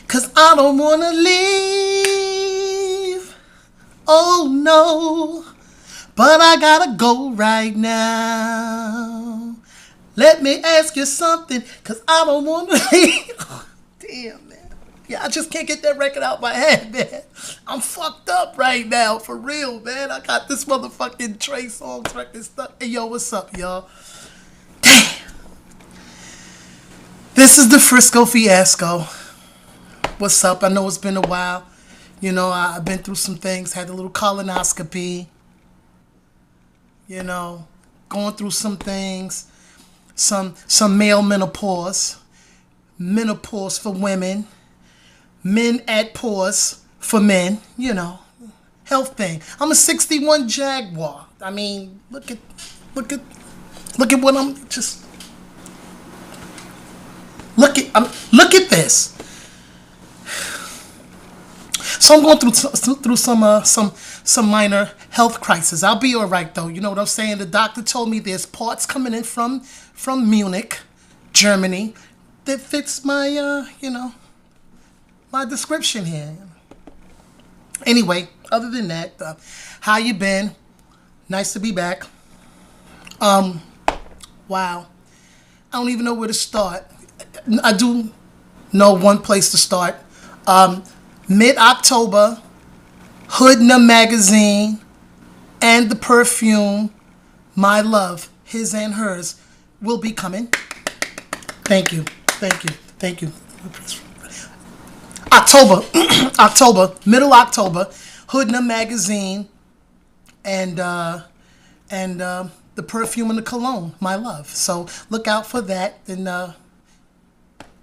'Cause I don't wanna leave. Oh no. But I gotta go right now. Let me ask you something, 'cause I don't wanna leave. Damn, man. Yeah, I just can't get that record out my head, man. I'm fucked up right now, for real, man. I got this motherfucking Trey Songz record stuck. Hey, yo, what's up, y'all? Damn. This is the Frisco Fiasco. What's up? I know it's been a while. You know, I've been through some things, had a little colonoscopy, you know, going through some things, some male menopause, menopause for women, men at pause for men, you know, health thing. I'm a 61 Jaguar. I mean, look at what I'm just look at this. So I'm going through some minor health crisis. I'll be all right though. You know what I'm saying? The doctor told me there's parts coming in from Munich, Germany, that fits my my description here. Anyway, other than that, how you been? Nice to be back. Wow. I don't even know where to start. I do know one place to start. Mid-October, Hoodna Magazine and the perfume My Love, His and Hers, will be coming. Thank you. Middle October, Hoodna Magazine and the perfume and the cologne, My Love. So look out for that, and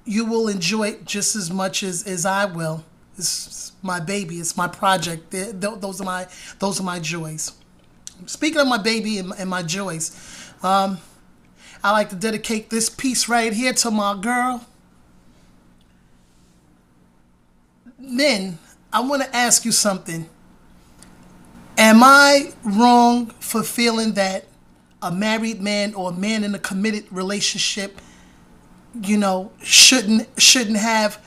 you will enjoy it just as much as I will. It's my baby. It's my project. Those are my joys. Speaking of my baby and my joys, I like to dedicate this piece right here to my girl. Men, I want to ask you something. Am I wrong for feeling that a married man or a man in a committed relationship, you know, shouldn't have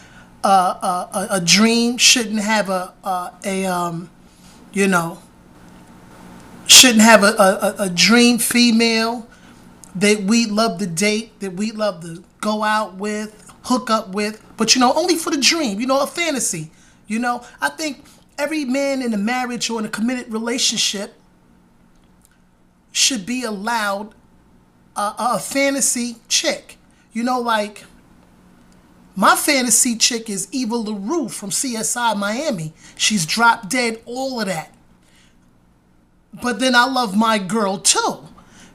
a dream, shouldn't have shouldn't have a dream female that we love to date, that we love to go out with, hook up with, but you know, only for the dream, you know, a fantasy. You know, I think every man in a marriage or in a committed relationship should be allowed a fantasy chick. You know, like, my fantasy chick is Eva LaRue from CSI Miami. She's drop dead, all of that. But then I love my girl too.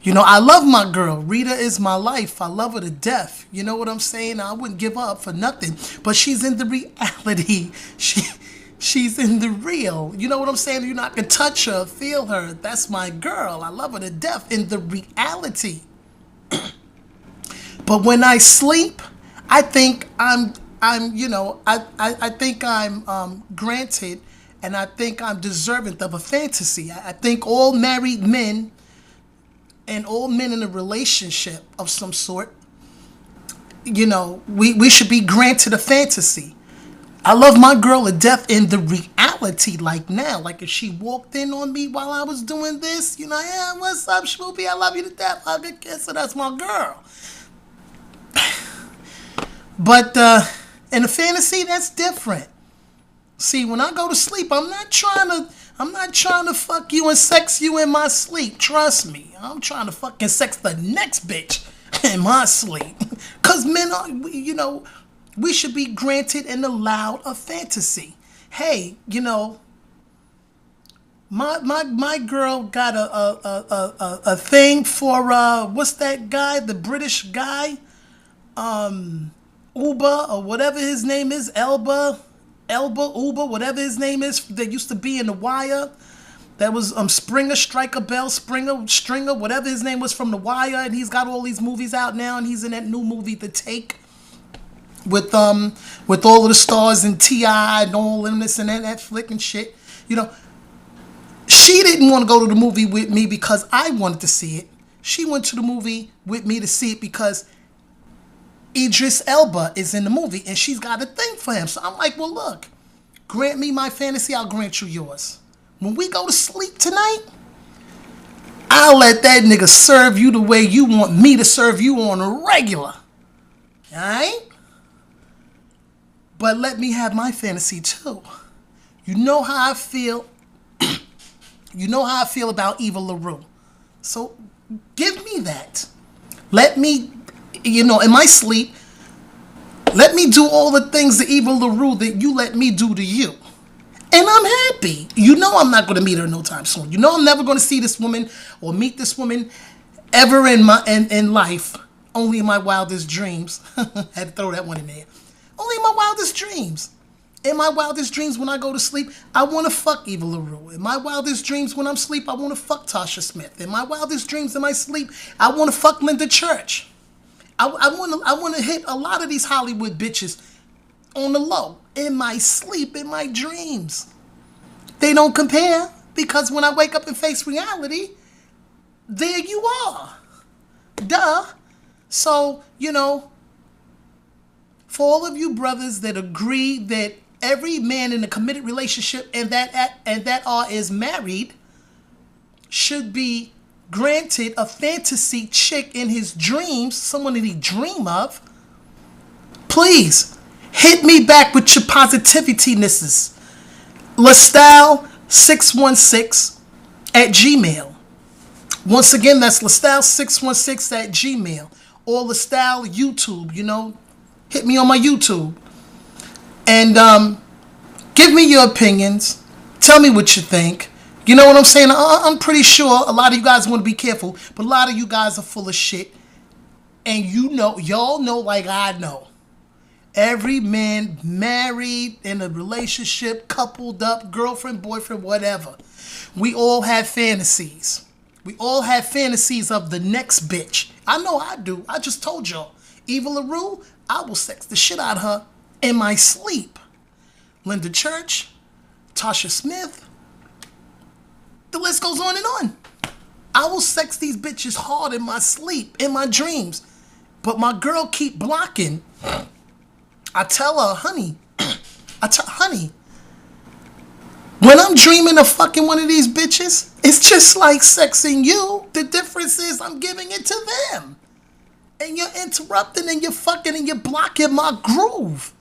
You know, I love my girl. Rita is my life. I love her to death. You know what I'm saying? I wouldn't give her up for nothing. But she's in the reality. She's in the real. You know what I'm saying? You're not going to touch her, feel her. That's my girl. I love her to death in the reality. But when I sleep, I think I think I'm granted, and I think I'm deserving of a fantasy. I think all married men and all men in a relationship of some sort, you know, we should be granted a fantasy. I love my girl to death in the reality, like now. Like if she walked in on me while I was doing this, you know, yeah, what's up, Shmoopy? I love you to death. Hug a kiss, so that's my girl. But in a fantasy, that's different. See, when I go to sleep, I'm not trying to fuck you and sex you in my sleep. Trust me. I'm trying to fucking sex the next bitch in my sleep. Cause men are, you know, we should be granted and allowed a fantasy. Hey, you know, my girl got a thing for what's that guy? The British guy? Uber or whatever his name is, Uber, whatever his name is, that used to be in The Wire. That was Springer, Stringer, whatever his name was from The Wire, and he's got all these movies out now, and he's in that new movie, The Take, with all of the stars and T.I. and all of this and that flick and shit. You know, she didn't want to go to the movie with me because I wanted to see it. She went to the movie with me to see it because Idris Elba is in the movie and she's got a thing for him. So I'm like, well, look, grant me my fantasy, I'll grant you yours. When we go to sleep tonight, I'll let that nigga serve you the way you want me to serve you on a regular. Alright? But let me have my fantasy too. You know how I feel. You know how I feel about Eva LaRue. So give me that. Let me, in my sleep, let me do all the things to Eva LaRue that you let me do to you. And I'm happy. You know I'm not going to meet her no time soon. You know I'm never going to see this woman or meet this woman ever in life. Only in my wildest dreams. Had to throw that one in there. Only in my wildest dreams. In my wildest dreams when I go to sleep, I want to fuck Eva LaRue. In my wildest dreams when I'm asleep, I want to fuck Tasha Smith. In my wildest dreams in my sleep, I want to fuck Linda Church. I want to hit a lot of these Hollywood bitches on the low. In my sleep, in my dreams. They don't compare because when I wake up and face reality, there you are. Duh. So, for all of you brothers that agree that every man in a committed relationship and that is married should be granted a fantasy chick in his dreams, someone that he dream of, please hit me back with your positivitynesses. Lestal616 at Gmail. Once again, that's Lestal616 at Gmail. Or Lestal YouTube, hit me on my YouTube. And give me your opinions. Tell me what you think. You know what I'm saying? I'm pretty sure a lot of you guys want to be careful, but a lot of you guys are full of shit. And y'all know like I know. Every man married, in a relationship, coupled up, girlfriend, boyfriend, whatever. We all have fantasies. We all have fantasies of the next bitch. I know I do. I just told y'all. Eva LaRue, I will sex the shit out of her in my sleep. Linda Church, Tasha Smith. The list goes on and on. I will sex these bitches hard in my sleep, in my dreams. But my girl keep blocking. I tell her, honey, when I'm dreaming of fucking one of these bitches, it's just like sexing you. The difference is I'm giving it to them. And you're interrupting and you're fucking and you're blocking my groove.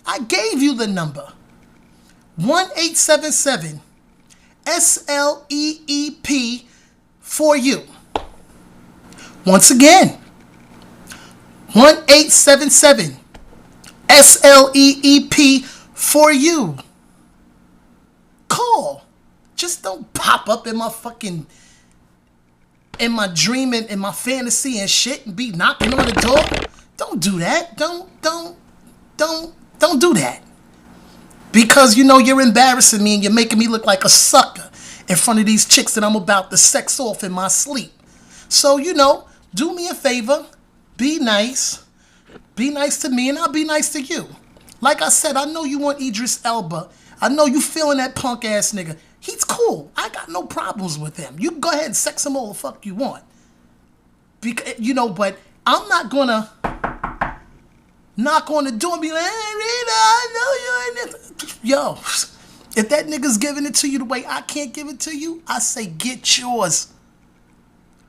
I gave you the number. 1-877 SLEEP for you. Once again, 1-877 SLEEP for you. Call. Just don't pop up in my fucking, in my dreaming, in my fantasy and shit and be knocking on the door. Don't do that. Don't do that. Because you're embarrassing me and you're making me look like a sucker in front of these chicks that I'm about to sex off in my sleep. So, do me a favor. Be nice. Be nice to me and I'll be nice to you. Like I said, I know you want Idris Elba. I know you feeling that punk ass nigga. He's cool. I got no problems with him. You can go ahead and sex him all the fuck you want. Because, but I'm not gonna knock on the door and be like, hey, Rita, I know you ain't this. Yo, if that nigga's giving it to you the way I can't give it to you, I say get yours.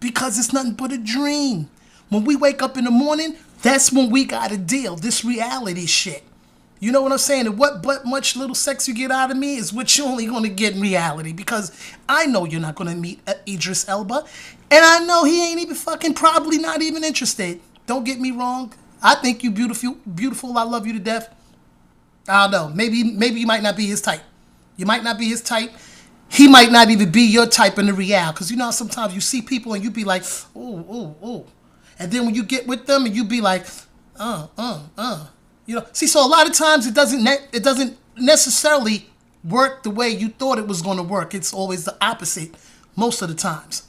Because it's nothing but a dream. When we wake up in the morning, that's when we got to deal. This reality shit. You know what I'm saying? And what but much little sex you get out of me is what you're only going to get in reality. Because I know you're not going to meet Idris Elba. And I know he ain't even fucking probably not even interested. Don't get me wrong. I think you beautiful. I love you to death. I don't know. Maybe you might not be his type. You might not be his type. He might not even be your type in the real. Because sometimes you see people and you be like, ooh. And then when you get with them and you be like, See, so a lot of times it doesn't necessarily work the way you thought it was going to work. It's always the opposite most of the times.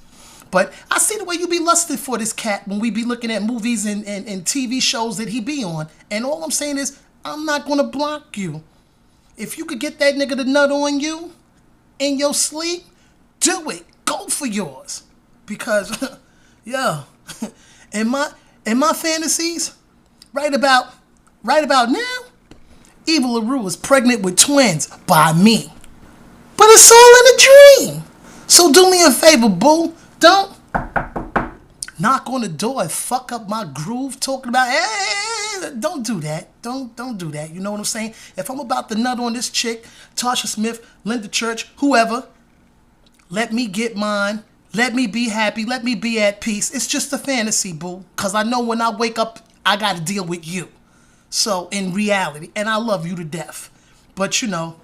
But I see the way you be lusting for this cat when we be looking at movies and TV shows that he be on. And all I'm saying is, I'm not going to block you. If you could get that nigga to nut on you in your sleep, do it. Go for yours. Because, in my fantasies, Right about, right about now, Eva LaRue is pregnant with twins by me. But it's all in a dream. So do me a favor, boo. Don't knock on the door and fuck up my groove talking about, hey, don't do that. Don't do that. You know what I'm saying? If I'm about to nut on this chick, Tasha Smith, Linda Church, whoever, let me get mine. Let me be happy. Let me be at peace. It's just a fantasy, boo. Because I know when I wake up, I got to deal with you. So, in reality, and I love you to death. But, you know,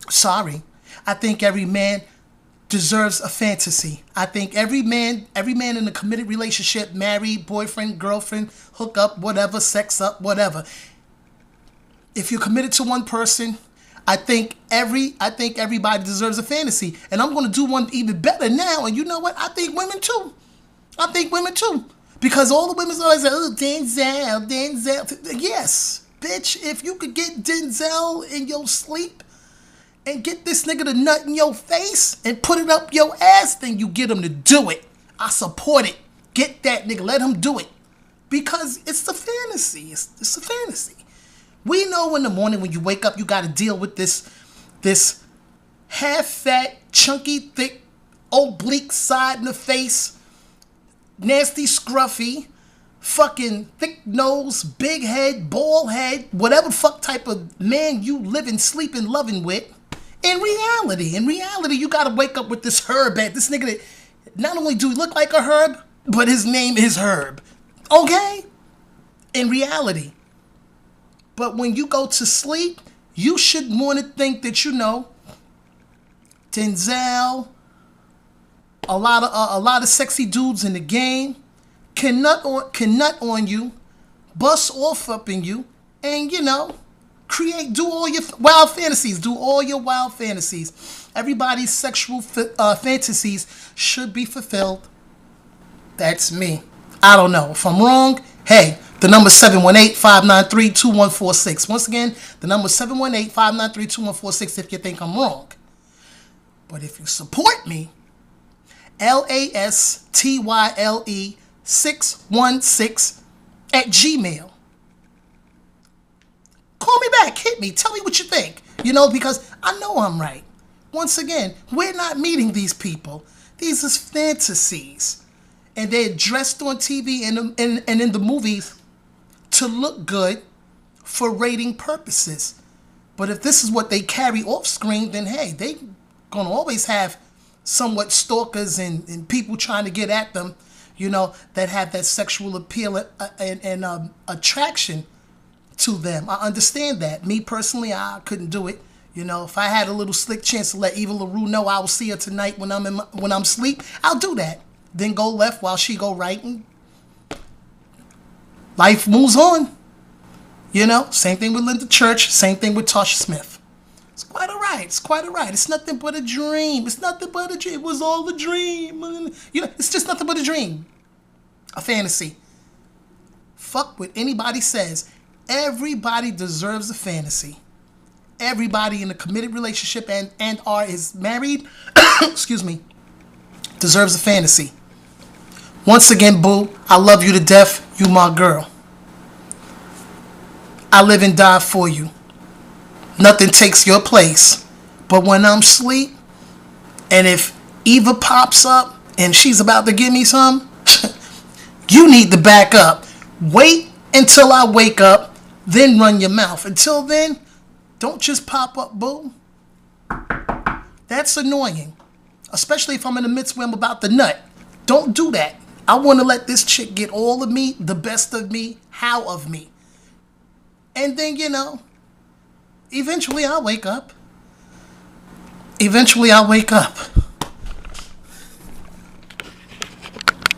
sorry. I think every man deserves a fantasy. I think every man in a committed relationship, married, boyfriend, girlfriend, hook up, whatever, sex up, whatever. If you're committed to one person, I think everybody deserves a fantasy. And I'm going to do one even better now. And you know what? I think women too. Because all the women's always say, oh, Denzel. Yes, bitch, if you could get Denzel in your sleep and get this nigga to nut in your face and put it up your ass, then you get him to do it. I support it. Get that nigga. Let him do it. Because it's a fantasy. It's a fantasy. We know in the morning when you wake up, you got to deal with this half-fat, chunky, thick, oblique side in the face, nasty, scruffy, fucking thick nose, big head, bald head, whatever fuck type of man you living, sleeping, loving with. In reality, you got to wake up with this herb at this nigga that not only do he look like a herb, but his name is Herb. Okay? In reality. But when you go to sleep, you should want to think that, you know, Denzel, a lot of sexy dudes in the game can nut on you, bust off up in you, and, you know, do all your wild fantasies. Everybody's sexual fantasies should be fulfilled. That's me. I don't know. If I'm wrong, hey, the number 718-593-2146. Once again, the number 718-593-2146 if you think I'm wrong. But if you support me, LASTYLE616 at Gmail. Call me back, hit me, tell me what you think. You know, because I know I'm right. Once again, we're not meeting these people. These are fantasies. And they're dressed on TV and in the movies to look good for rating purposes. But if this is what they carry off screen, then hey, they gonna always have somewhat stalkers and people trying to get at them, you know, that have that sexual appeal and attraction to them. I understand that. Me personally, I couldn't do it. You know, if I had a little slick chance to let Eva LaRue know I will see her tonight when I'm asleep, I'll do that. Then go left while she go right, and life moves on. You know, same thing with Linda Church, same thing with Tasha Smith. It's quite all right. It's nothing but a dream. It was all a dream. You know, it's just nothing but a dream. A fantasy. Fuck what anybody says. Everybody deserves a fantasy. Everybody in a committed relationship and is married, excuse me, deserves a fantasy. Once again, boo, I love you to death. You my girl. I live and die for you. Nothing takes your place. But when I'm asleep, and if Eva pops up and she's about to give me some, you need to back up. Wait until I wake up, then run your mouth. Until then, don't just pop up, boo. That's annoying. Especially if I'm in the midst where I'm about to nut. Don't do that. I want to let this chick get all of me, the best of me, how of me. And then, you know, eventually I'll wake up.